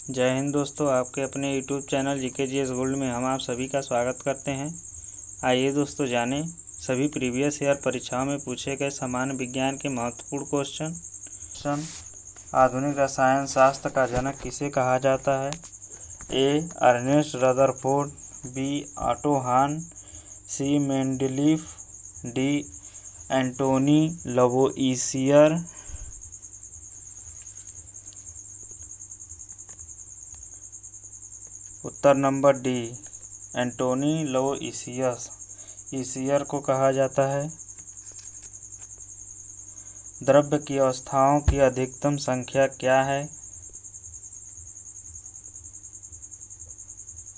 जय हिंद दोस्तों, आपके अपने यूट्यूब चैनल जीके गोल्ड में हम आप सभी का स्वागत करते हैं। आइए दोस्तों जानें सभी प्रीवियस ईयर परीक्षाओं में पूछे गए सामान्य विज्ञान के महत्वपूर्ण क्वेश्चन। आधुनिक रसायन शास्त्र का जनक किसे कहा जाता है? A. Ernest Rutherford, B. Otto Hahn, C. Mendeleev, D. Antoine Lavoisier. उत्तर नंबर डी, एंटोनी लवोइसियर को कहा जाता है। द्रव्य की अवस्थाओं की अधिकतम संख्या क्या है?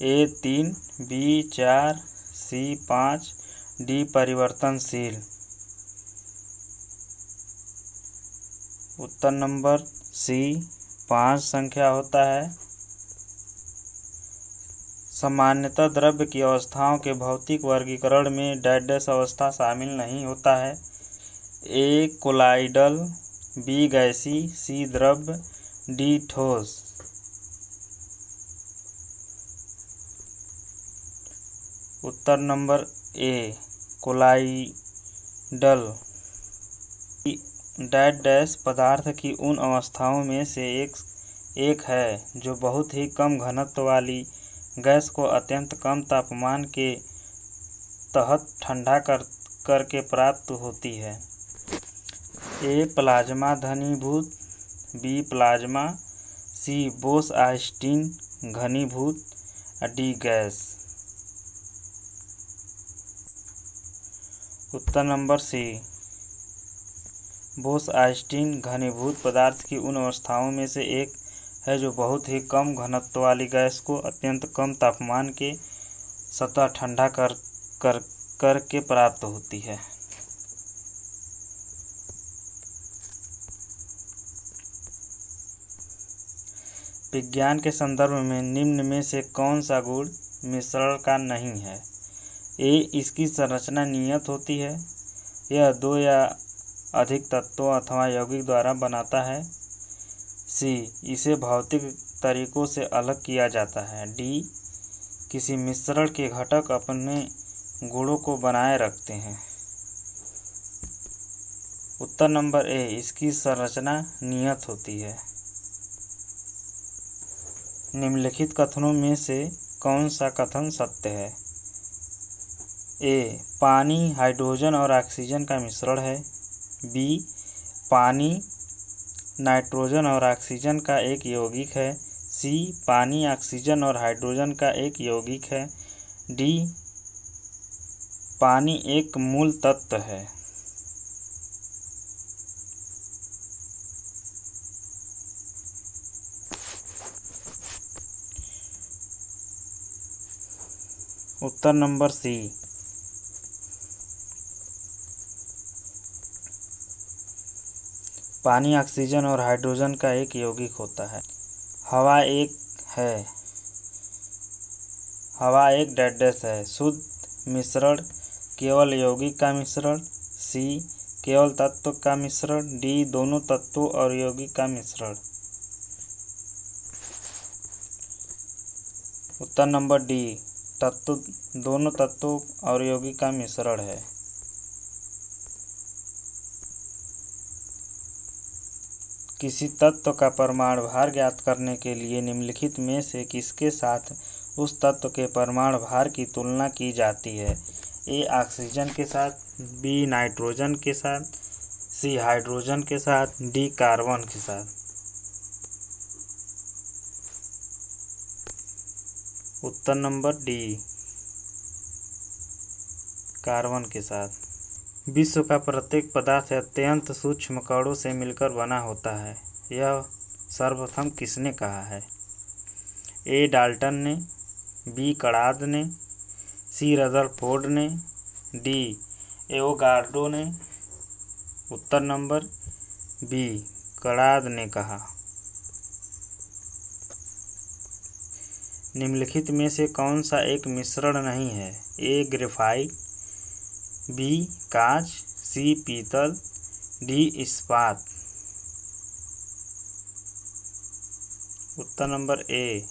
ए 3, बी 4, सी 5, डी परिवर्तनशील। उत्तर नंबर सी 5 संख्या होता है। सामान्यतः द्रव्य की अवस्थाओं के भौतिक वर्गीकरण में डैश अवस्था शामिल नहीं होता है। ए कोलाइडल, बी गैसीय, सी द्रव्य, डी ठोस। उत्तर नंबर ए कोलाइडल। डैश पदार्थ की उन अवस्थाओं में से एक है जो बहुत ही कम घनत्व वाली गैस को अत्यंत कम तापमान के तहत ठंडा करके प्राप्त होती है। ए प्लाज्मा घनीभूत, बी प्लाज्मा, सी बोस-आइंस्टीन घनीभूत, डी गैस। उत्तर नंबर सी बोस-आइंस्टीन घनीभूत पदार्थ की उन अवस्थाओं में से एक है जो बहुत ही कम घनत्व वाली गैस को अत्यंत कम तापमान के सतह ठंडा करके प्राप्त होती है। विज्ञान के संदर्भ में निम्न में से कौन सा गुण मिश्रण का नहीं है? ए इसकी संरचना नियत होती है, यह 2 या अधिक तत्वों अथवा यौगिक द्वारा बनाता है। सी इसे भौतिक तरीकों से अलग किया जाता है। डी किसी मिश्रण के घटक अपने गुणों को बनाए रखते हैं। उत्तर नंबर ए इसकी संरचना नियत होती है। निम्नलिखित कथनों में से कौन सा कथन सत्य है? ए पानी हाइड्रोजन और ऑक्सीजन का मिश्रण है, बी पानी नाइट्रोजन और ऑक्सीजन का एक यौगिक है, सी पानी ऑक्सीजन और हाइड्रोजन का एक यौगिक है, डी पानी एक मूल तत्व है। उत्तर नंबर सी पानी ऑक्सीजन और हाइड्रोजन का एक यौगिक होता है। हवा एक डैश है। शुद्ध मिश्रण केवल यौगिक का मिश्रण, सी केवल तत्व का मिश्रण, डी दोनों तत्वों और यौगिक का मिश्रण। उत्तर नंबर डी दोनों तत्वों और यौगिक का मिश्रण है। किसी तत्व का परमाणु भार ज्ञात करने के लिए निम्नलिखित में से किसके साथ उस तत्व के परमाणु भार की तुलना की जाती है? ए ऑक्सीजन के साथ, बी नाइट्रोजन के साथ, सी हाइड्रोजन के साथ, डी कार्बन के साथ। उत्तर नंबर डी कार्बन के साथ। विश्व का प्रत्येक पदार्थ अत्यंत सूक्ष्म कणों से मिलकर बना होता है, यह सर्वप्रथम किसने कहा है? ए डाल्टन ने, बी कणाद ने, सी रदरफोर्ड ने, डी एवोगाड्रो ने। उत्तर नंबर बी कणाद ने कहा। निम्नलिखित में से कौन सा एक मिश्रण नहीं है? ए ग्रेफाइट, बी कांच, सी पीतल, डी इस्पात। उत्तर नंबर ए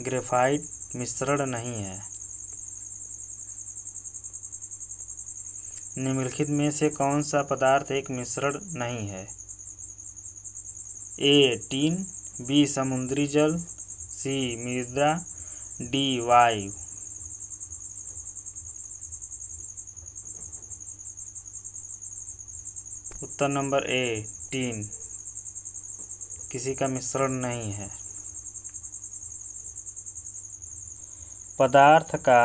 ग्रेफाइट मिश्रण नहीं है। निम्नलिखित में से कौन सा पदार्थ एक मिश्रण नहीं है? ए टीन, बी समुद्री जल, सी मृदा, डी वायु। उत्तर नंबर ए टीन किसी का मिश्रण नहीं है। पदार्थ का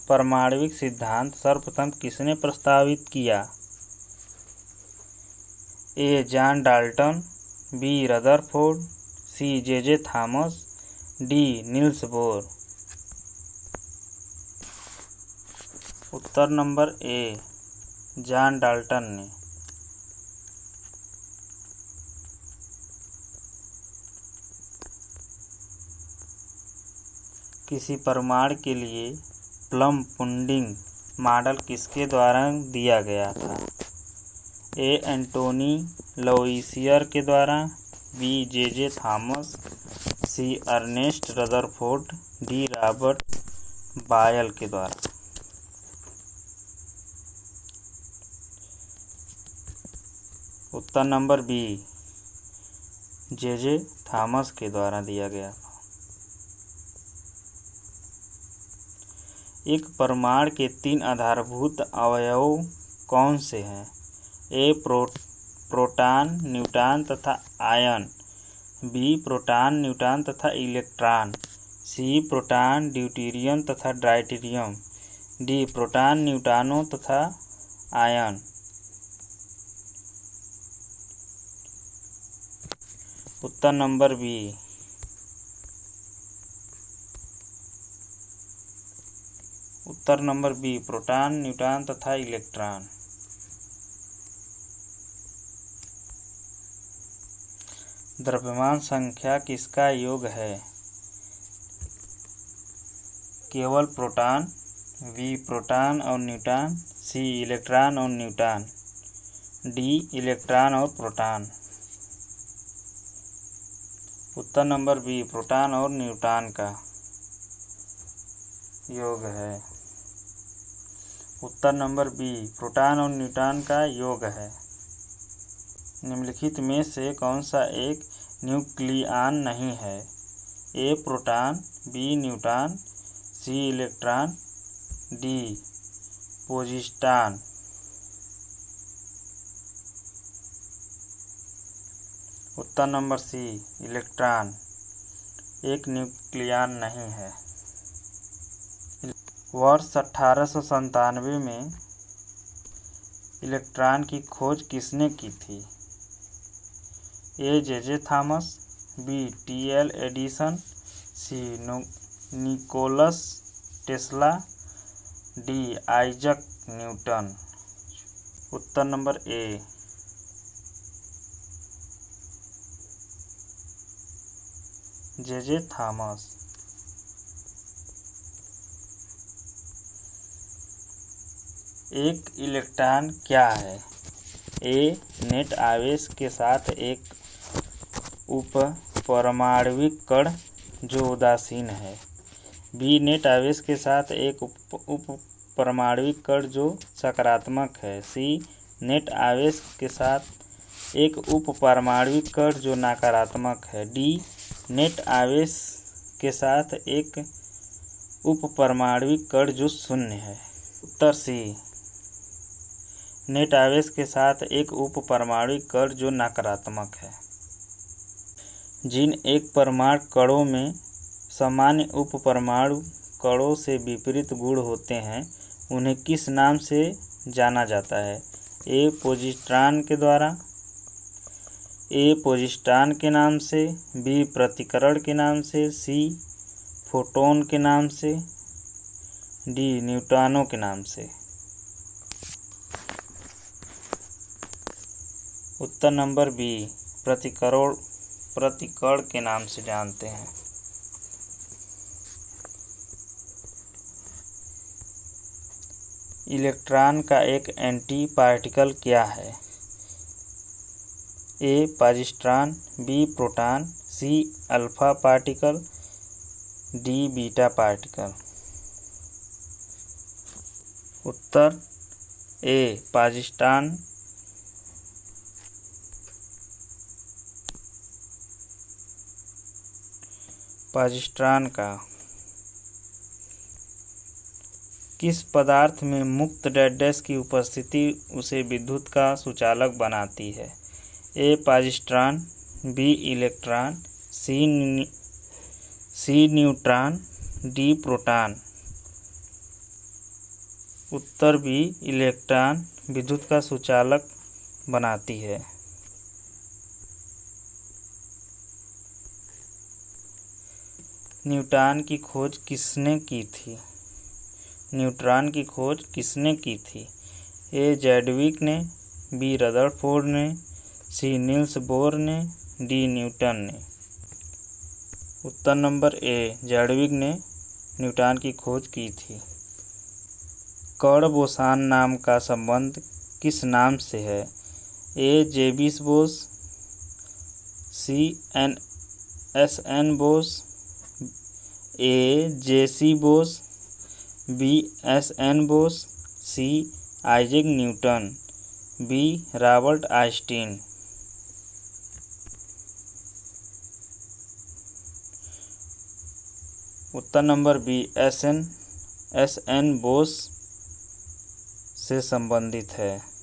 परमाणविक सिद्धांत सर्वप्रथम किसने प्रस्तावित किया? A John Dalton, B Rutherford, C J Thomson, D Niels Bohr. उत्तर नंबर ए जॉन डाल्टन ने। किसी परमाणु के लिए प्लम पुडिंग मॉडल किसके द्वारा दिया गया था? ए एंटोनी लवोइसियर के द्वारा, बी जे थॉमस, सी अर्नेस्ट रदरफोर्ड, डी रॉबर्ट बायल के द्वारा। उत्तर नंबर बी जे थॉमस के द्वारा दिया गया था। एक परमाणु के 3 आधारभूत अवयव कौन से हैं? ए प्रोटॉन, न्यूट्रॉन तथा आयन, बी प्रोटॉन, न्यूट्रॉन तथा इलेक्ट्रॉन, सी प्रोटॉन, ड्यूटेरियम तथा ड्राइटेरियम, डी प्रोटॉन, न्यूट्रॉनों तथा आयन। उत्तर नंबर बी उत्तर नंबर बी प्रोटॉन, न्यूट्रॉन तथा इलेक्ट्रॉन। द्रव्यमान संख्या किसका योग है? केवल प्रोटॉन, बी प्रोटॉन और न्यूट्रॉन, सी इलेक्ट्रॉन और न्यूट्रॉन, डी इलेक्ट्रॉन और प्रोटॉन। उत्तर नंबर बी प्रोटॉन और न्यूट्रॉन का योग है। उत्तर नंबर बी प्रोटॉन और न्यूट्रॉन का योग है। निम्नलिखित में से कौन सा एक न्यूक्लियॉन नहीं है? ए प्रोटॉन, बी न्यूट्रॉन, सी इलेक्ट्रॉन, डी पोजिट्रॉन। उत्तर नंबर सी इलेक्ट्रॉन एक न्यूक्लियॉन नहीं है। वर्ष 1897 में इलेक्ट्रॉन की खोज किसने की थी? A J Thomson, B T L. Edison, C Nikola Tesla, D Isaac Newton. उत्तर नंबर ए जे थॉमस। एक इलेक्ट्रॉन क्या है? ए नेट आवेश के साथ एक उपपरमाणविक कण जो उदासीन है, बी नेट आवेश के साथ एक उपपरमाणविक कण जो सकारात्मक है, सी नेट आवेश के साथ एक उपपरमाणविक कण जो नकारात्मक है, डी नेट आवेश के साथ एक उपपरमाणविक कण जो शून्य है। उत्तर सी नेट आवेश के साथ एक उपपरमाणविक कण जो नकारात्मक है। जिन एक परमाणु कणों में सामान्य उपपरमाणु कणों से विपरीत गुण होते हैं उन्हें किस नाम से जाना जाता है? ए पोजिट्रॉन के द्वारा, ए पोजिट्रॉन के नाम से, बी प्रतिकरण के नाम से, सी फोटोन के नाम से, डी न्यूट्रॉनों के नाम से। उत्तर नंबर बी प्रतिकरण के नाम से जानते हैं। इलेक्ट्रॉन का एक एंटी पार्टिकल क्या है? A positron, B proton, C alpha particle, D beta particle. उत्तर ए पॉजिट्रॉन। पॉजिट्रॉन का किस पदार्थ में मुक्त डैश की उपस्थिति उसे विद्युत का सुचालक बनाती है? A positron, B electron, C neutron, D proton. Uttar B electron विद्युत का सुचालक बनाती है। न्यूट्रॉन की खोज किसने की थी? न्यूट्रॉन की खोज किसने की थी? ए जैडविक ने, बी रदरफोर्ड ने, सी नील्स बोर ने, डी न्यूटन ने। उत्तर नंबर ए जैडविक ने न्यूट्रॉन की खोज की थी। कर्ण बोसॉन नाम का संबंध किस नाम से है? ए जेबिस Bose, C S N Bose, A JC Bose, B S N Bose, C Isaac Newton, B Robert Einstein. उत्तर number B S N Bose से संबंधित है।